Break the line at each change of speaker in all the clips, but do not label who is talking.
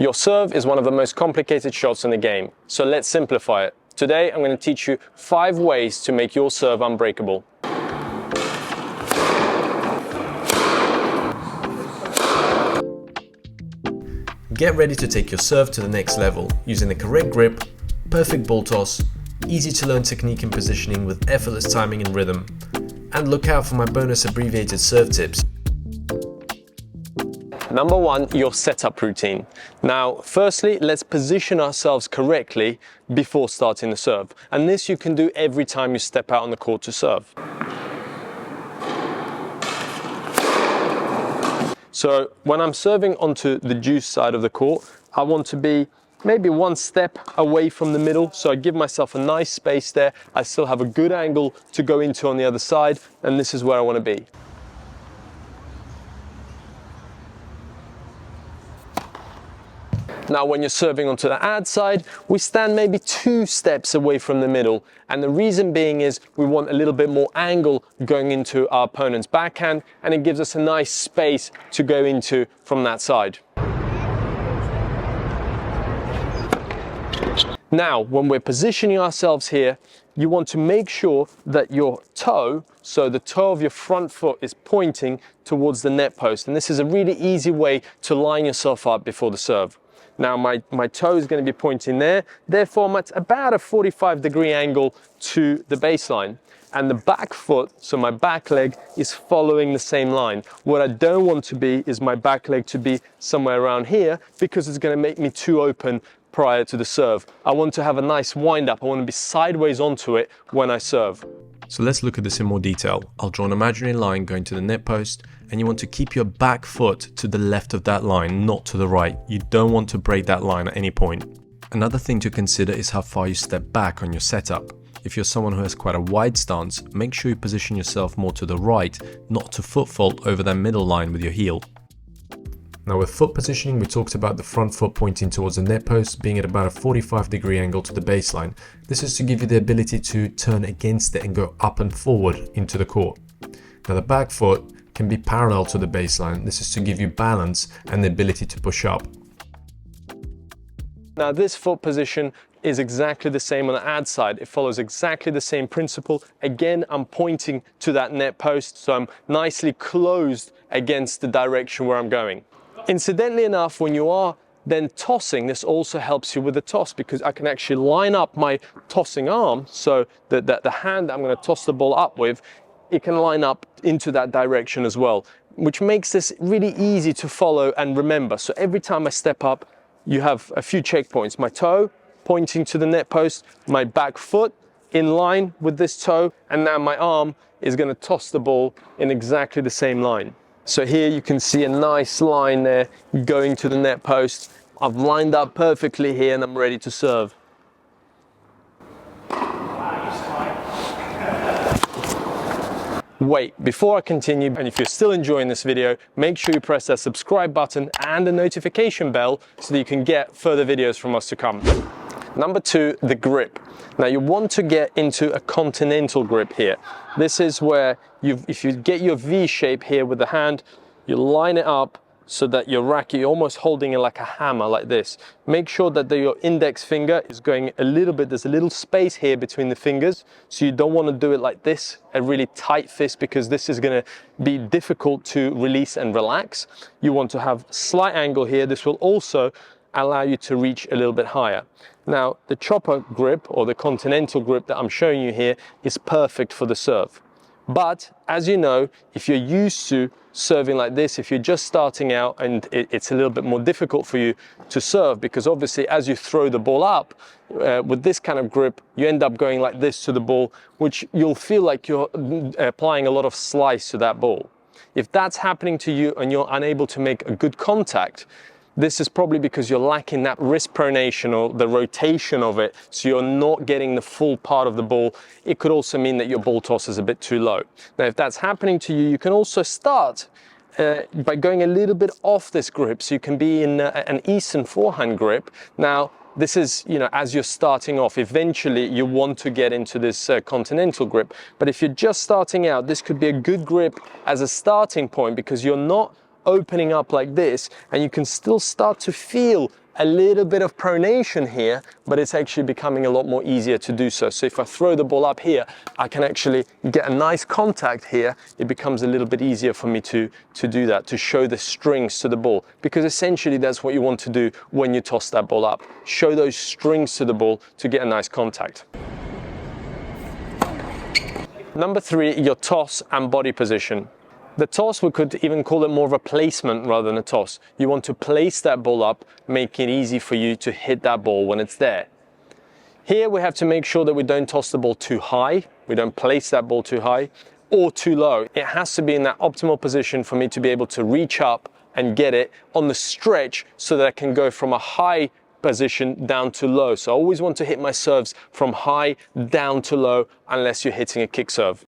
Your serve is one of the most complicated shots in the game, so let's simplify it. Today, I'm going to teach you 5 ways to make your serve unbreakable.
Get ready to take your serve to the next level using the correct grip, perfect ball toss, easy to learn technique and positioning with effortless timing and rhythm. And look out for my bonus abbreviated serve tips.
Number 1, your setup routine. Now, firstly, let's position ourselves correctly before starting the serve. And this you can do every time you step out on the court to serve. So when I'm serving onto the juice side of the court, I want to be maybe 1 step away from the middle. So I give myself a nice space there. I still have a good angle to go into on the other side. And this is where I want to be. Now, when you're serving onto the ad side, we stand maybe 2 steps away from the middle. And the reason being is we want a little bit more angle going into our opponent's backhand, and it gives us a nice space to go into from that side. Now, when we're positioning ourselves here, you want to make sure that your toe, so the toe of your front foot, is pointing towards the net post. And this is a really easy way to line yourself up before the serve. Now my toe is going to be pointing there, therefore I'm at about a 45-degree angle to the baseline. And the back foot, so my back leg, is following the same line. What I don't want to be is my back leg to be somewhere around here, because it's going to make me too open prior to the serve. I want to have a nice wind up. I want to be sideways onto it when I serve.
So let's look at this in more detail. I'll draw an imaginary line going to the net post, and you want to keep your back foot to the left of that line, not to the right. You don't want to break that line at any point. Another thing to consider is how far you step back on your setup. If you're someone who has quite a wide stance, make sure you position yourself more to the right, not to foot fault over that middle line with your heel. Now, with foot positioning, we talked about the front foot pointing towards the net post, being at about a 45-degree angle to the baseline. This is to give you the ability to turn against it and go up and forward into the court. Now, the back foot can be parallel to the baseline. This is to give you balance and the ability to push up.
Now, this foot position is exactly the same on the ad side. It follows exactly the same principle. Again, I'm pointing to that net post, so I'm nicely closed against the direction where I'm going. Incidentally enough, when you are then tossing, this also helps you with the toss, because I can actually line up my tossing arm so that the hand I'm going to toss the ball up with, it can line up into that direction as well, which makes this really easy to follow and remember. So every time I step up, you have a few checkpoints. My toe pointing to the net post, my back foot in line with this toe, and now my arm is going to toss the ball in exactly the same line. So here you can see a nice line there going to the net post. I've lined up perfectly here and I'm ready to serve. Wait, before I continue, and if you're still enjoying this video, make sure you press that subscribe button and the notification bell so that you can get further videos from us to come. Number 2, the grip. Now you want to get into a continental grip here. This is where if you get your V shape here with the hand, you line it up so that your racket, you're almost holding it like a hammer, like this. Make sure that your index finger is going a little bit, there's a little space here between the fingers, so you don't want to do it like this, a really tight fist, because this is going to be difficult to release and relax. You want to have a slight angle here. This will also allow you to reach a little bit higher. Now, the chopper grip, or the continental grip that I'm showing you here, is perfect for the serve. But as you know, if you're used to serving like this, if you're just starting out and it's a little bit more difficult for you to serve, because obviously as you throw the ball up with this kind of grip, you end up going like this to the ball, which you'll feel like you're applying a lot of slice to that ball. If that's happening to you and you're unable to make a good contact, this is probably because you're lacking that wrist pronation, or the rotation of it, so you're not getting the full part of the ball. It could also mean that your ball toss is a bit too low. Now, if that's happening to you, you can also start by going a little bit off this grip, so you can be in an Eastern forehand grip. Now, this is, as you're starting off, eventually you want to get into this continental grip. But if you're just starting out, this could be a good grip as a starting point, because you're not opening up like this, and you can still start to feel a little bit of pronation here, but it's actually becoming a lot more easier to do so. So if I throw the ball up here, I can actually get a nice contact here. It becomes a little bit easier for me to do that, to show the strings to the ball, because essentially that's what you want to do when you toss that ball up. Show those strings to the ball to get a nice contact. Number 3, your toss and body position. The toss, we could even call it more of a placement rather than a toss. You want to place that ball up, make it easy for you to hit that ball when it's there. Here we have to make sure that we don't toss the ball too high, we don't place that ball too high, or too low. It has to be in that optimal position for me to be able to reach up and get it on the stretch so that I can go from a high position down to low. So I always want to hit my serves from high down to low unless you're hitting a kick serve.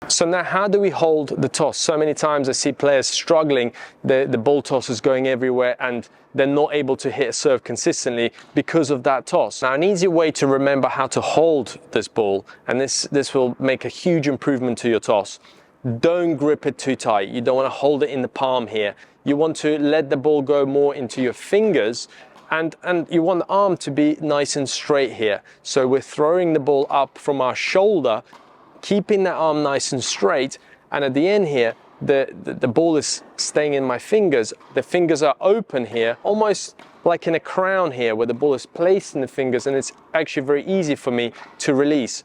So now how do we hold the toss? So many times I see players struggling, the ball toss is going everywhere and they're not able to hit a serve consistently because of that toss. Now an easy way to remember how to hold this ball, and this will make a huge improvement to your toss. Don't grip it too tight. You don't want to hold it in the palm here. You want to let the ball go more into your fingers, and you want the arm to be nice and straight here. So we're throwing the ball up from our shoulder, keeping that arm nice and straight, and at the end here, the ball is staying in my fingers. The fingers are open here, almost like in a crown here, where the ball is placed in the fingers, and it's actually very easy for me to release.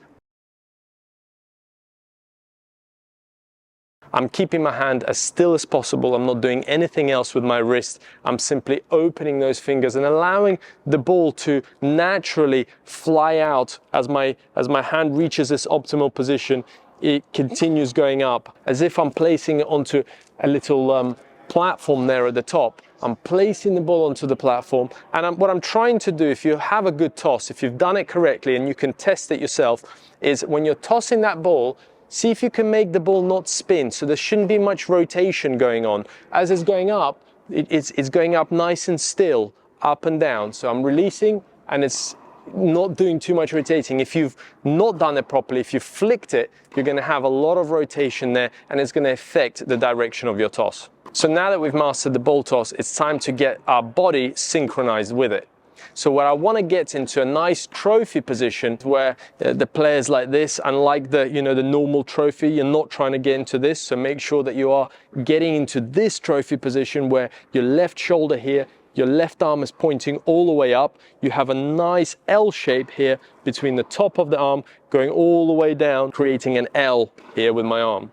I'm keeping my hand as still as possible. I'm not doing anything else with my wrist. I'm simply opening those fingers and allowing the ball to naturally fly out as my hand reaches this optimal position. It continues going up as if I'm placing it onto a little platform there at the top. I'm placing the ball onto the platform, and what I'm trying to do, if you have a good toss, if you've done it correctly and you can test it yourself, is when you're tossing that ball, see if you can make the ball not spin, so there shouldn't be much rotation going on. As it's going up, it's going up nice and still, up and down. So I'm releasing and it's not doing too much rotating. If you've not done it properly, if you flicked it, you're going to have a lot of rotation there and it's going to affect the direction of your toss. So now that we've mastered the ball toss, it's time to get our body synchronized with it. So what I want to get into a nice trophy position where the players like this, unlike the normal trophy, you're not trying to get into this. So make sure that you are getting into this trophy position where your left shoulder here, your left arm is pointing all the way up. You have a nice L shape here between the top of the arm going all the way down, creating an L here with my arm.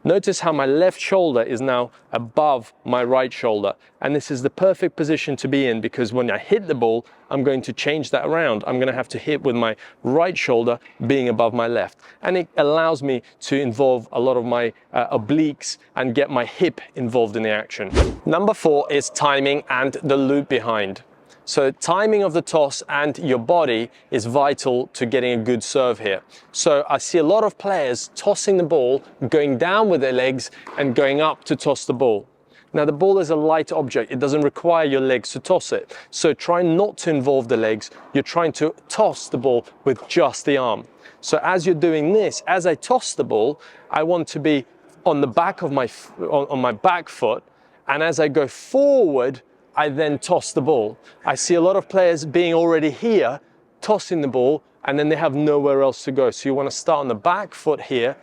Notice how my left shoulder is now above my right shoulder. And this is the perfect position to be in, because when I hit the ball, I'm going to change that around. I'm going to have to hit with my right shoulder being above my left. And it allows me to involve a lot of my obliques and get my hip involved in the action. Number 4 is timing and the loop behind. So timing of the toss and your body is vital to getting a good serve here. So I see a lot of players tossing the ball, going down with their legs and going up to toss the ball. Now the ball is a light object. It doesn't require your legs to toss it. So try not to involve the legs. You're trying to toss the ball with just the arm. So as you're doing this, as I toss the ball, I want to be on the back of on my back foot. And as I go forward, I then toss the ball. I see a lot of players being already here, tossing the ball, and then they have nowhere else to go. So you want to start on the back foot here.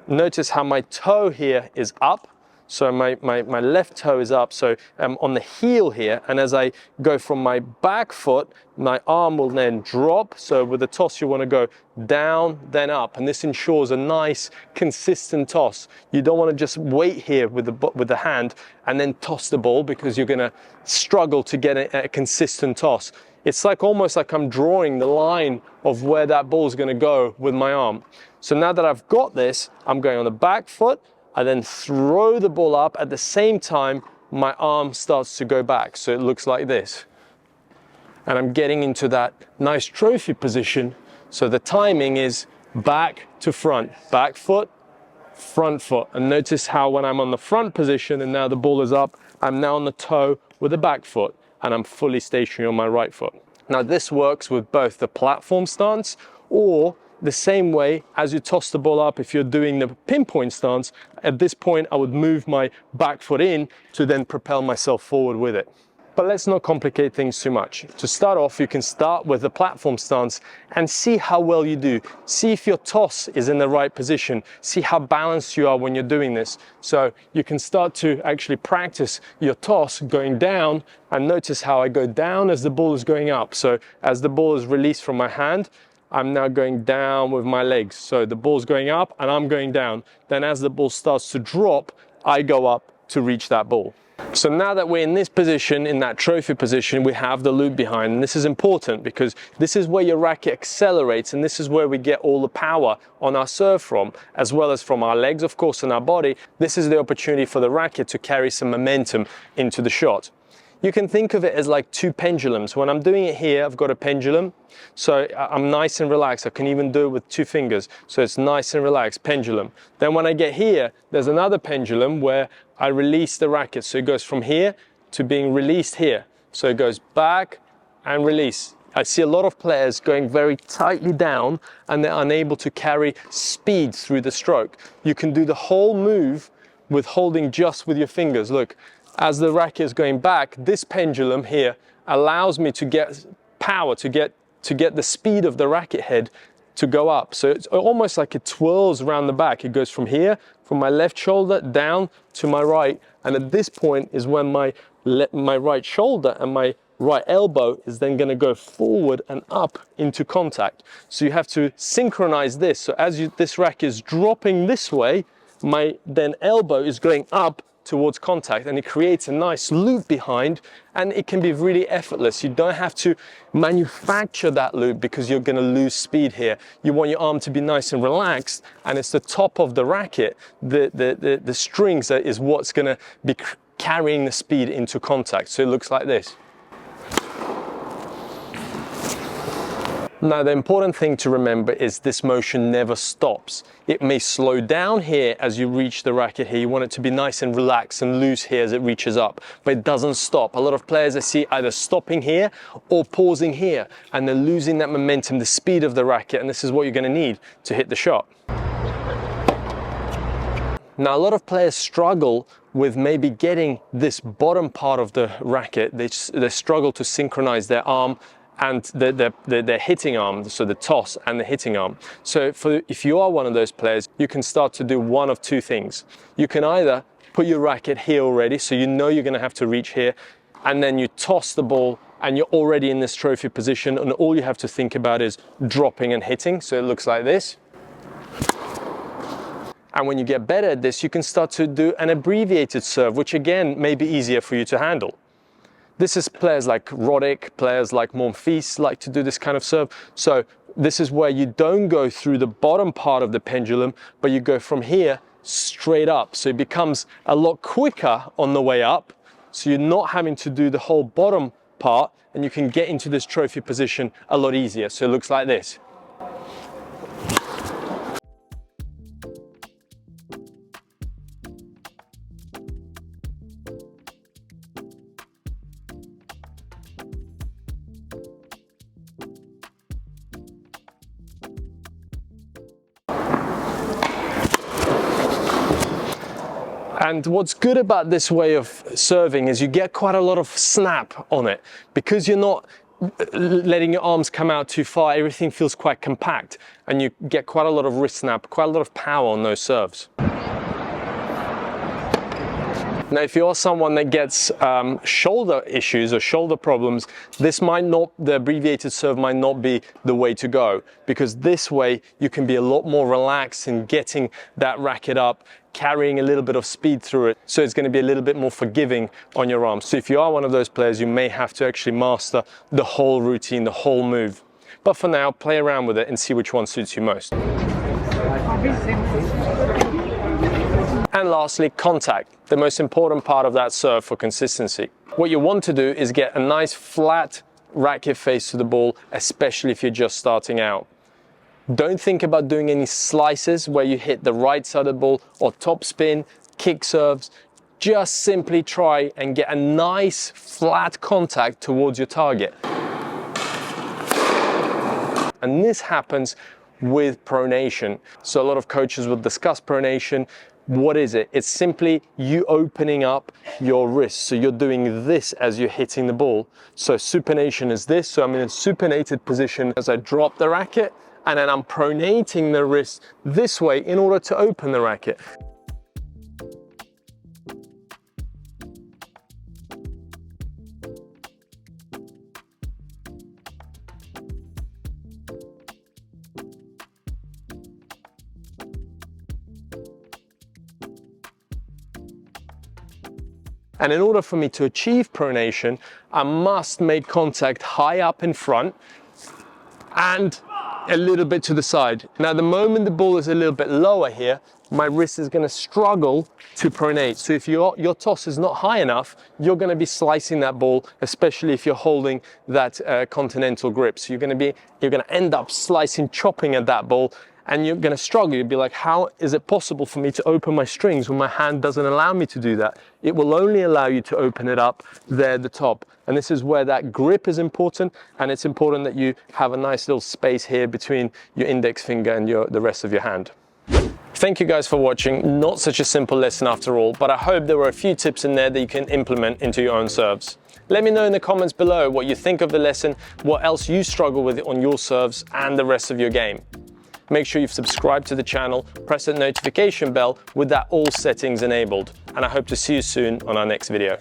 Notice how my toe here is up. So my left toe is up, so I'm on the heel here, and as I go from my back foot, my arm will then drop. So with the toss, you want to go down, then up, and this ensures a nice, consistent toss. You don't want to just wait here with the hand and then toss the ball, because you're going to struggle to get a consistent toss. It's almost like I'm drawing the line of where that ball is going to go with my arm. So now that I've got this, I'm going on the back foot. I then throw the ball up. At the same time, my arm starts to go back. So it looks like this. And I'm getting into that nice trophy position. So the timing is back to front, back foot, front foot. And notice how when I'm on the front position and now the ball is up, I'm now on the toe with the back foot and I'm fully stationary on my right foot. Now this works with both the platform stance or the same way as you toss the ball up, if you're doing the pinpoint stance, at this point I would move my back foot in to then propel myself forward with it. But let's not complicate things too much. To start off, you can start with the platform stance and see how well you do. See if your toss is in the right position. See how balanced you are when you're doing this. So you can start to actually practice your toss going down, and notice how I go down as the ball is going up. So as the ball is released from my hand, I'm now going down with my legs. So the ball's going up and I'm going down. Then as the ball starts to drop, I go up to reach that ball. So now that we're in this position, in that trophy position, we have the loop behind. And this is important because this is where your racket accelerates, and this is where we get all the power on our serve from, as well as from our legs, of course, and our body. This is the opportunity for the racket to carry some momentum into the shot. You can think of it as like two pendulums. When I'm doing it here, I've got a pendulum, so I'm nice and relaxed. I can even do it with two fingers, so it's nice and relaxed, pendulum. Then when I get here, there's another pendulum where I release the racket. So it goes from here to being released here. So it goes back and release. I see a lot of players going very tightly down and they're unable to carry speed through the stroke. You can do the whole move with holding just with your fingers. Look. As the racket is going back, this pendulum here allows me to get power, to get the speed of the racket head to go up. So it's almost like it twirls around the back. It goes from here, from my left shoulder down to my right. And at this point is when my right shoulder and my right elbow is then going to go forward and up into contact. So you have to synchronize this. So as this racket is dropping this way, my then elbow is going up towards contact, and it creates a nice loop behind, and it can be really effortless. You don't have to manufacture that loop because you're going to lose speed here. You want your arm to be nice and relaxed, and it's the top of the racket, the strings, that is what's going to be carrying the speed into contact. So it looks like this. Now, the important thing to remember is this motion never stops. It may slow down here as you reach the racket here. You want it to be nice and relaxed and loose here as it reaches up, but it doesn't stop. A lot of players I see either stopping here or pausing here, and they're losing that momentum, the speed of the racket, and this is what you're going to need to hit the shot. Now, a lot of players struggle with maybe getting this bottom part of the racket. They struggle to synchronize their arm and their hitting arm, so the toss and the hitting arm. So if you are one of those players, you can start to do one of two things. You can either put your racket here already, so you know you're going to have to reach here, and then you toss the ball and you're already in this trophy position, and all you have to think about is dropping and hitting. So it looks like this. And when you get better at this, you can start to do an abbreviated serve, which again may be easier for you to handle. This is players like Roddick, players like Monfils like to do this kind of serve. So this is where you don't go through the bottom part of the pendulum, but you go from here straight up. So it becomes a lot quicker on the way up. So you're not having to do the whole bottom part, and you can get into this trophy position a lot easier. So it looks like this. And what's good about this way of serving is you get quite a lot of snap on it. Because you're not letting your arms come out too far, everything feels quite compact, and you get quite a lot of wrist snap, quite a lot of power on those serves. Now, if you're someone that gets shoulder issues or shoulder problems, the abbreviated serve might not be the way to go, because this way you can be a lot more relaxed in getting that racket up, carrying a little bit of speed through it. So it's going to be a little bit more forgiving on your arms. So if you are one of those players, you may have to actually master the whole routine, the whole move. But for now, play around with it and see which one suits you most. And lastly, contact, the most important part of that serve for consistency. What you want to do is get a nice flat racket face to the ball, especially if you're just starting out. Don't think about doing any slices where you hit the right side of the ball or top spin, kick serves. Just simply try and get a nice flat contact towards your target. And this happens with pronation. So a lot of coaches will discuss pronation. What is it? It's simply you opening up your wrist. So you're doing this as you're hitting the ball. So supination is this. So I'm in a supinated position as I drop the racket, and then I'm pronating the wrist this way in order to open the racket. And in order for me to achieve pronation, I must make contact high up in front and a little bit to the side. Now, the moment the ball is a little bit lower here, my wrist is going to struggle to pronate. So if your toss is not high enough, you're going to be slicing that ball, especially if you're holding that continental grip. So you're going to end up slicing, chopping at that ball, and you're going to struggle. You'll be like, how is it possible for me to open my strings when my hand doesn't allow me to do that? It will only allow you to open it up there at the top. And this is where that grip is important, and it's important that you have a nice little space here between your index finger and the rest of your hand. Thank you guys for watching. Not such a simple lesson after all, but I hope there were a few tips in there that you can implement into your own serves. Let me know in the comments below what you think of the lesson, what else you struggle with on your serves and the rest of your game. Make sure you've subscribed to the channel, press that notification bell with that all settings enabled, and I hope to see you soon on our next video.